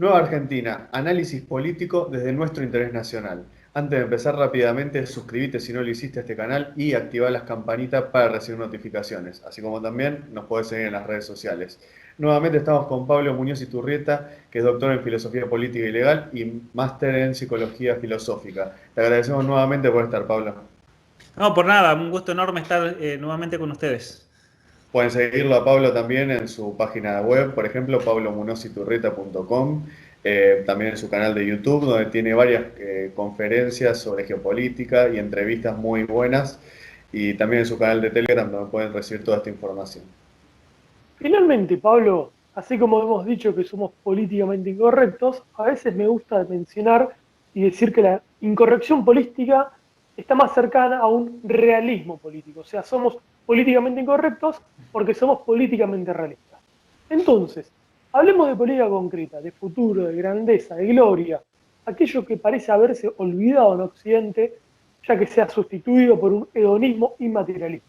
Nueva Argentina, análisis político desde nuestro interés nacional. Antes de empezar rápidamente, suscríbete si no lo hiciste a este canal y activa las campanitas para recibir notificaciones, así como también nos podés seguir en las redes sociales. Nuevamente estamos con Pablo Muñoz Iturrieta, que es doctor en Filosofía Política y Legal y máster en Psicología Filosófica. Te agradecemos nuevamente por estar, Pablo. No, por nada, un gusto enorme estar nuevamente con ustedes. Pueden seguirlo a Pablo también en su página web, por ejemplo, pablomunoziturreta.com, también en su canal de YouTube, donde tiene varias conferencias sobre geopolítica y entrevistas muy buenas, y también en su canal de Telegram, donde pueden recibir toda esta información. Finalmente, Pablo, así como hemos dicho que somos políticamente incorrectos, a veces me gusta mencionar y decir que la incorrección política está más cercana a un realismo político. O sea, somos políticamente incorrectos porque somos políticamente realistas. Entonces, hablemos de política concreta, de futuro, de grandeza, de gloria, aquello que parece haberse olvidado en Occidente, ya que se ha sustituido por un hedonismo inmaterialista.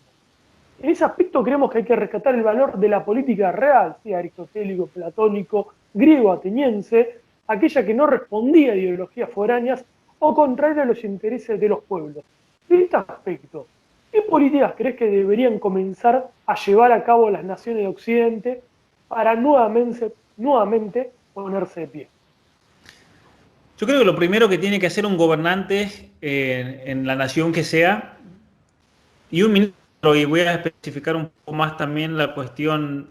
En ese aspecto creemos que hay que rescatar el valor de la política real, sea aristotélico, platónico, griego, ateniense, aquella que no respondía a ideologías foráneas o contraria a los intereses de los pueblos. En este aspecto, ¿qué políticas crees que deberían comenzar a llevar a cabo las naciones de Occidente para nuevamente ponerse de pie? Yo creo que lo primero que tiene que hacer un gobernante en la nación que sea, y un ministro, y voy a especificar un poco más también la cuestión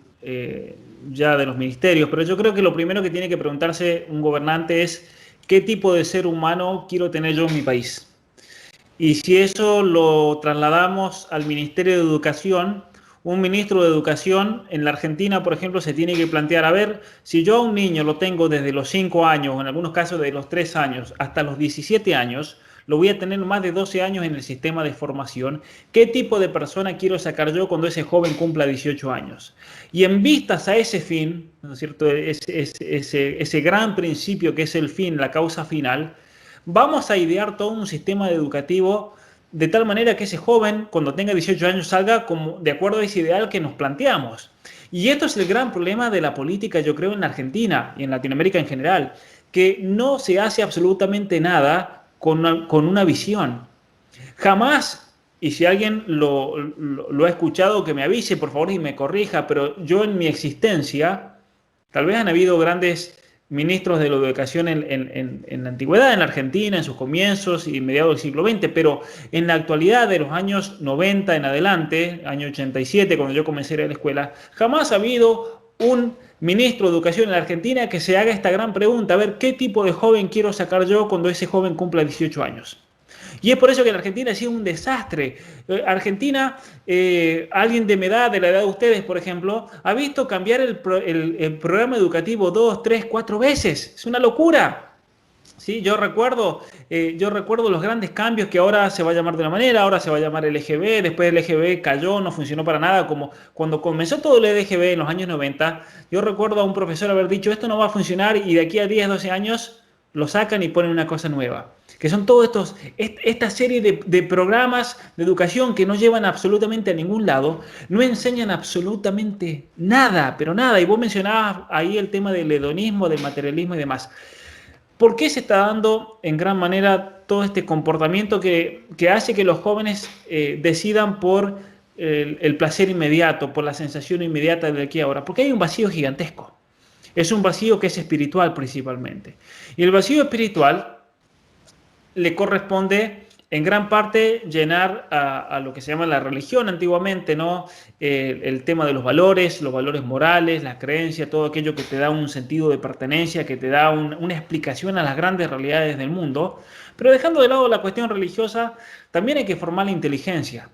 ya de los ministerios, pero yo creo que lo primero que tiene que preguntarse un gobernante es qué tipo de ser humano quiero tener yo en mi país. Y si eso lo trasladamos al Ministerio de Educación, un ministro de Educación en la Argentina, por ejemplo, se tiene que plantear, a ver, si yo a un niño lo tengo desde los 5 años, o en algunos casos de los 3 años, hasta los 17 años, lo voy a tener más de 12 años en el sistema de formación, ¿qué tipo de persona quiero sacar yo cuando ese joven cumpla 18 años? Y en vistas a ese fin, ¿no es cierto? Ese gran principio que es el fin, la causa final, vamos a idear todo un sistema educativo de tal manera que ese joven, cuando tenga 18 años, salga como de acuerdo a ese ideal que nos planteamos. Y esto es el gran problema de la política, yo creo, en Argentina y en Latinoamérica en general, que no se hace absolutamente nada con una visión. Jamás, y si alguien lo ha escuchado, que me avise, por favor, y me corrija, pero yo en mi existencia, tal vez han habido grandes ministros de la educación en la antigüedad, en la Argentina, en sus comienzos y mediados del siglo XX, pero en la actualidad de los años 90 en adelante, año 87, cuando yo comencé a ir a la escuela, jamás ha habido un ministro de educación en la Argentina que se haga esta gran pregunta, a ver, ¿qué tipo de joven quiero sacar yo cuando ese joven cumpla 18 años? Y es por eso que la Argentina ha sido un desastre. Argentina, alguien de mi edad, de la edad de ustedes, por ejemplo, ha visto cambiar el programa educativo 2, 3, 4 veces. Es una locura. Sí, yo recuerdo los grandes cambios que ahora se va a llamar de una manera, ahora se va a llamar LGB, después el LGB cayó, no funcionó para nada, como cuando comenzó todo el LGB en los años 90, yo recuerdo a un profesor haber dicho, esto no va a funcionar y de aquí a 10, 12 años lo sacan y ponen una cosa nueva. Que son todos esta serie de programas de educación que no llevan absolutamente a ningún lado, no enseñan absolutamente nada, pero nada. Y vos mencionabas ahí el tema del hedonismo, del materialismo y demás. ¿Por qué se está dando en gran manera todo este comportamiento que hace que los jóvenes decidan por el placer inmediato, por la sensación inmediata de aquí a ahora? Porque hay un vacío gigantesco. Es un vacío que es espiritual principalmente. Y el vacío espiritual le corresponde en gran parte llenar a lo que se llama la religión antiguamente, ¿no? El tema de los valores morales, la creencia, todo aquello que te da un sentido de pertenencia, que te da una explicación a las grandes realidades del mundo. Pero dejando de lado la cuestión religiosa, también hay que formar la inteligencia.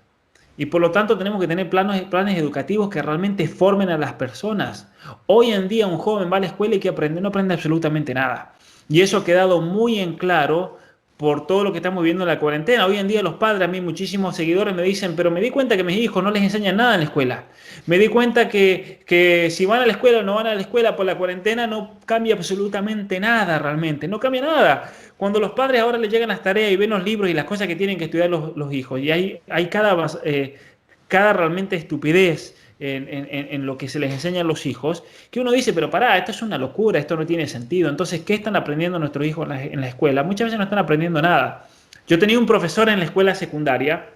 Y por lo tanto tenemos que tener planes educativos que realmente formen a las personas. Hoy en día un joven va a la escuela y que aprende, no aprende absolutamente nada. Y eso ha quedado muy en claro por todo lo que estamos viendo en la cuarentena. Hoy en día los padres, a mí muchísimos seguidores me dicen, pero me di cuenta que mis hijos no les enseñan nada en la escuela. Me di cuenta que si van a la escuela o no van a la escuela por la cuarentena no cambia absolutamente nada realmente, no cambia nada. Cuando los padres ahora les llegan las tareas y ven los libros y las cosas que tienen que estudiar los hijos, y hay cada realmente estupidez en lo que se les enseña a los hijos, que uno dice, pero pará, esto es una locura, esto no tiene sentido. Entonces, ¿qué están aprendiendo nuestros hijos en la escuela? Muchas veces no están aprendiendo nada. Yo tenía un profesor en la escuela secundaria.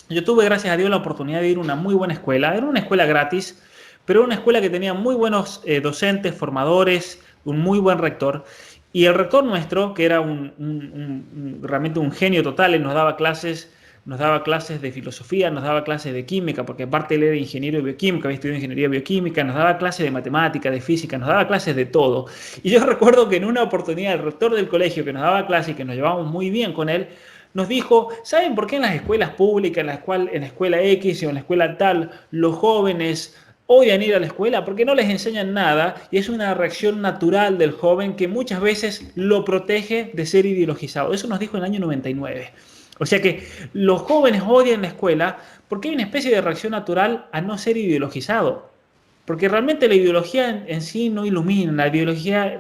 Yo tuve, gracias a Dios, la oportunidad de ir a una muy buena escuela. Era una escuela gratis, pero era una escuela que tenía muy buenos docentes, formadores, un muy buen rector. Y el rector nuestro, que era realmente un genio total, él nos daba clases de filosofía, nos daba clases de química, porque aparte él era ingeniero de bioquímica, había estudiado ingeniería bioquímica, nos daba clases de matemática, de física, nos daba clases de todo. Y yo recuerdo que en una oportunidad el rector del colegio que nos daba clases y que nos llevábamos muy bien con él, nos dijo, ¿saben por qué en las escuelas públicas, en la escuela X o en la escuela tal, los jóvenes odian ir a la escuela? Porque no les enseñan nada y es una reacción natural del joven que muchas veces lo protege de ser ideologizado. Eso nos dijo en el año 99. O sea que los jóvenes odian la escuela porque hay una especie de reacción natural a no ser ideologizado. Porque realmente la ideología en sí no ilumina, la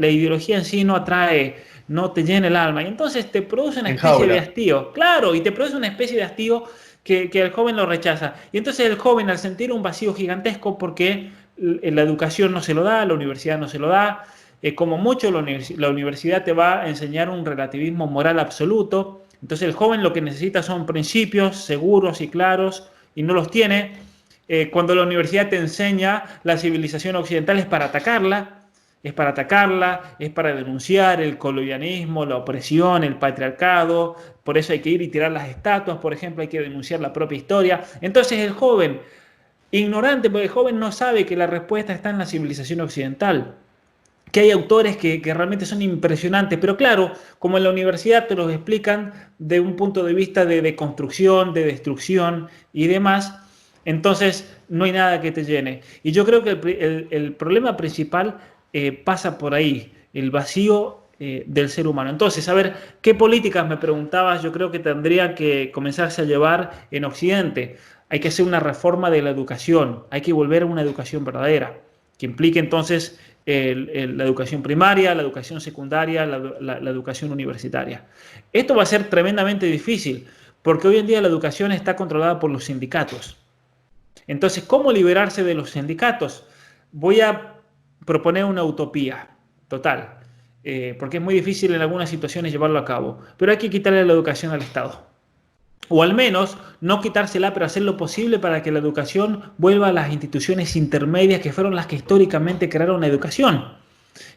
ideología en sí no atrae, no te llena el alma. Y entonces te produce una especie de hastío. Claro, y te produce una especie de hastío que el joven lo rechaza. Y entonces el joven, al sentir un vacío gigantesco porque la educación no se lo da, la universidad no se lo da, como mucho la universidad te va a enseñar un relativismo moral absoluto. Entonces el joven lo que necesita son principios seguros y claros y no los tiene. Cuando la universidad te enseña la civilización occidental es para atacarla, es para denunciar el colonialismo, la opresión, el patriarcado. Por eso hay que ir y tirar las estatuas, por ejemplo, hay que denunciar la propia historia. Entonces el joven, ignorante, porque el joven no sabe que la respuesta está en la civilización occidental, que hay autores que realmente son impresionantes, pero claro, como en la universidad te los explican de un punto de vista de construcción, de destrucción y demás, entonces no hay nada que te llene. Y yo creo que el problema principal pasa por ahí, el vacío del ser humano. Entonces, a ver, ¿qué políticas, me preguntabas, yo creo que tendría que comenzarse a llevar en Occidente? Hay que hacer una reforma de la educación, hay que volver a una educación verdadera, que implique entonces la educación primaria, la educación secundaria, la educación universitaria. Esto va a ser tremendamente difícil, porque hoy en día la educación está controlada por los sindicatos. Entonces, ¿cómo liberarse de los sindicatos? Voy a proponer una utopía total, porque es muy difícil en algunas situaciones llevarlo a cabo, pero hay que quitarle la educación al Estado. O al menos no quitársela, pero hacer lo posible para que la educación vuelva a las instituciones intermedias que fueron las que históricamente crearon la educación.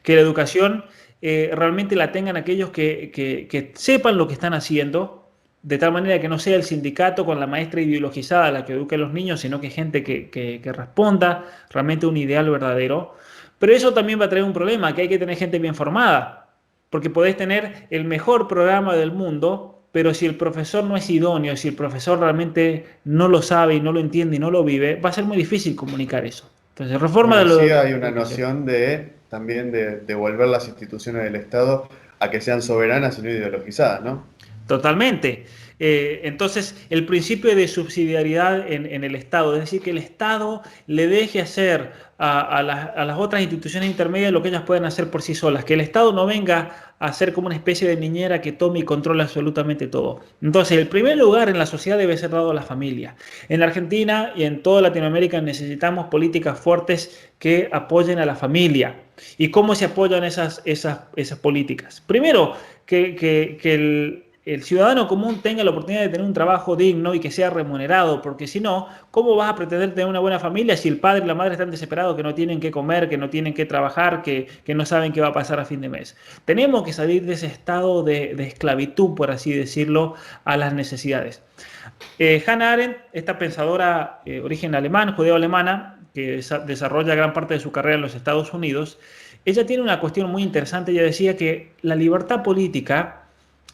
Que la educación realmente la tengan aquellos que sepan lo que están haciendo, de tal manera que no sea el sindicato con la maestra ideologizada la que eduque a los niños, sino que gente que responda realmente a un ideal verdadero. Pero eso también va a traer un problema, que hay que tener gente bien formada, porque podés tener el mejor programa del mundo, pero si el profesor no es idóneo, si el profesor realmente no lo sabe y no lo entiende y no lo vive, va a ser muy difícil comunicar eso. Entonces, reforma de lo... Sí, hay una noción también de devolver las instituciones del Estado a que sean soberanas y no ideologizadas, ¿no? Totalmente. Entonces, el principio de subsidiariedad en el Estado, es decir, que el Estado le deje hacer a las otras instituciones intermedias lo que ellas pueden hacer por sí solas, que el Estado no venga a ser como una especie de niñera que tome y controle absolutamente todo. Entonces, el primer lugar en la sociedad debe ser dado a la familia. En Argentina y en toda Latinoamérica necesitamos políticas fuertes que apoyen a la familia. ¿Y cómo se apoyan esas políticas? Primero, que el ciudadano común tenga la oportunidad de tener un trabajo digno y que sea remunerado, porque si no, ¿cómo vas a pretender tener una buena familia si el padre y la madre están desesperados, que no tienen que comer, que no tienen que trabajar, que no saben qué va a pasar a fin de mes? Tenemos que salir de ese estado de esclavitud, por así decirlo, a las necesidades. Hannah Arendt, esta pensadora origen alemán, judeo-alemana, que desarrolla gran parte de su carrera en los Estados Unidos, ella tiene una cuestión muy interesante. Ella decía que la libertad política,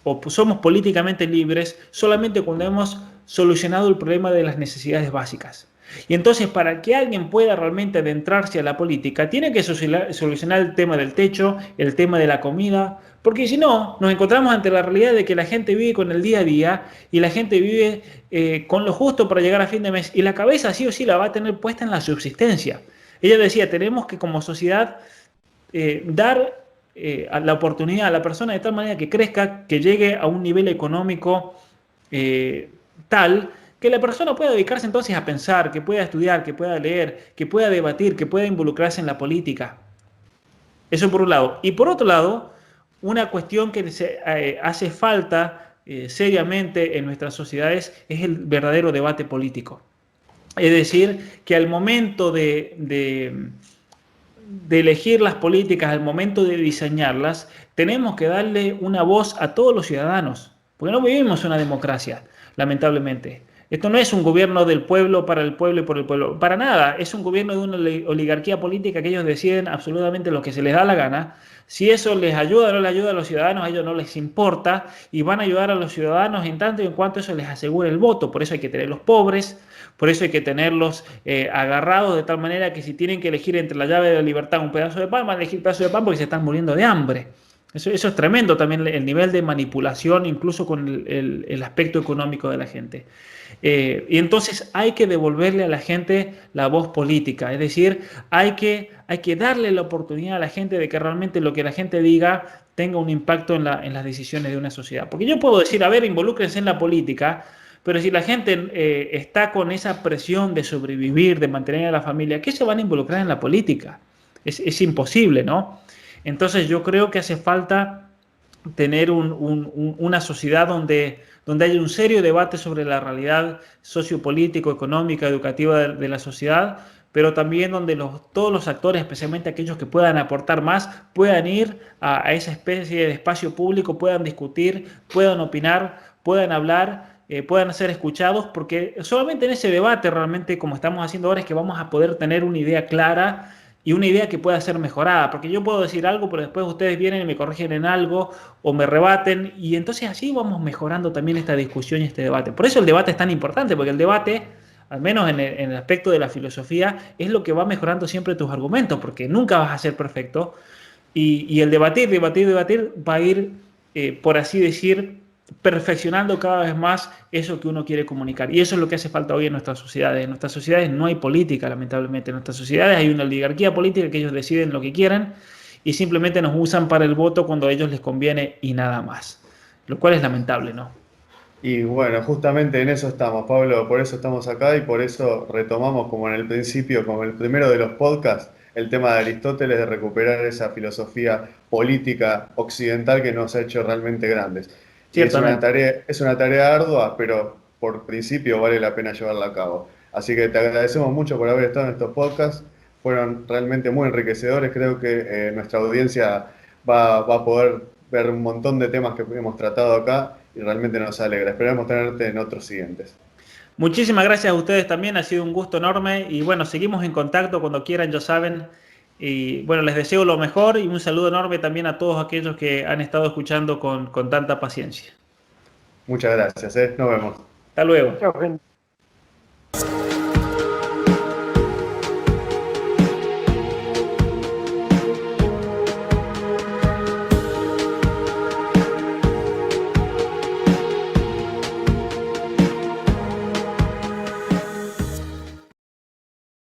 o somos políticamente libres solamente cuando hemos solucionado el problema de las necesidades básicas. Y entonces, para que alguien pueda realmente adentrarse a la política, tiene que solucionar el tema del techo, el tema de la comida, porque si no, nos encontramos ante la realidad de que la gente vive con el día a día y la gente vive con lo justo para llegar a fin de mes, y la cabeza sí o sí la va a tener puesta en la subsistencia. Ella decía, tenemos que como sociedad dar la oportunidad a la persona de tal manera que crezca, que llegue a un nivel económico tal que la persona pueda dedicarse entonces a pensar, que pueda estudiar, que pueda leer, que pueda debatir, que pueda involucrarse en la política. Eso por un lado. Y por otro lado, una cuestión que hace falta seriamente en nuestras sociedades es el verdadero debate político. Es decir, que al momento de elegir las políticas, al momento de diseñarlas, tenemos que darle una voz a todos los ciudadanos, porque no vivimos una democracia, lamentablemente. Esto no es un gobierno del pueblo para el pueblo y por el pueblo, para nada. Es un gobierno de una oligarquía política que ellos deciden absolutamente lo que se les da la gana. Si eso les ayuda o no les ayuda a los ciudadanos, a ellos no les importa y van a ayudar a los ciudadanos en tanto y en cuanto eso les asegure el voto. Por eso hay que tener los pobres, por eso hay que tenerlos agarrados de tal manera que si tienen que elegir entre la llave de la libertad y un pedazo de pan, van a elegir el pedazo de pan porque se están muriendo de hambre. Eso es tremendo también el nivel de manipulación, incluso con el aspecto económico de la gente. Y entonces hay que devolverle a la gente la voz política, es decir, hay que darle la oportunidad a la gente de que realmente lo que la gente diga tenga un impacto en las decisiones de una sociedad. Porque yo puedo decir, a ver, involúcrense en la política, pero si la gente está con esa presión de sobrevivir, de mantener a la familia, ¿qué se van a involucrar en la política? Es imposible, ¿no? Entonces yo creo que hace falta tener una sociedad donde haya un serio debate sobre la realidad sociopolítico, económica, educativa de la sociedad, pero también donde todos los actores, especialmente aquellos que puedan aportar más, puedan ir a esa especie de espacio público, puedan discutir, puedan opinar, puedan hablar, puedan ser escuchados, porque solamente en ese debate realmente, como estamos haciendo ahora, es que vamos a poder tener una idea clara y una idea que pueda ser mejorada, porque yo puedo decir algo, pero después ustedes vienen y me corrigen en algo o me rebaten, y entonces así vamos mejorando también esta discusión y este debate. Por eso el debate es tan importante, porque el debate, al menos en el aspecto de la filosofía, es lo que va mejorando siempre tus argumentos, porque nunca vas a ser perfecto, y el debatir va a ir, por así decir, perfeccionando cada vez más eso que uno quiere comunicar. Y eso es lo que hace falta hoy en nuestras sociedades. En nuestras sociedades no hay política, lamentablemente. En nuestras sociedades hay una oligarquía política que ellos deciden lo que quieran y simplemente nos usan para el voto cuando a ellos les conviene y nada más. Lo cual es lamentable, ¿no? Y bueno, justamente en eso estamos, Pablo, por eso estamos acá y por eso retomamos como en el principio, como el primero de los podcasts, el tema de Aristóteles, de recuperar esa filosofía política occidental que nos ha hecho realmente grandes. Y es una tarea ardua, pero por principio vale la pena llevarla a cabo. Así que te agradecemos mucho por haber estado en estos podcasts, fueron realmente muy enriquecedores, creo que nuestra audiencia va a poder ver un montón de temas que hemos tratado acá y realmente nos alegra. Esperamos tenerte en otros siguientes. Muchísimas gracias a ustedes también, ha sido un gusto enorme y bueno, seguimos en contacto cuando quieran, ya saben. Y bueno, les deseo lo mejor y un saludo enorme también a todos aquellos que han estado escuchando con tanta paciencia. Muchas gracias, nos vemos. Hasta luego. Chao, gente.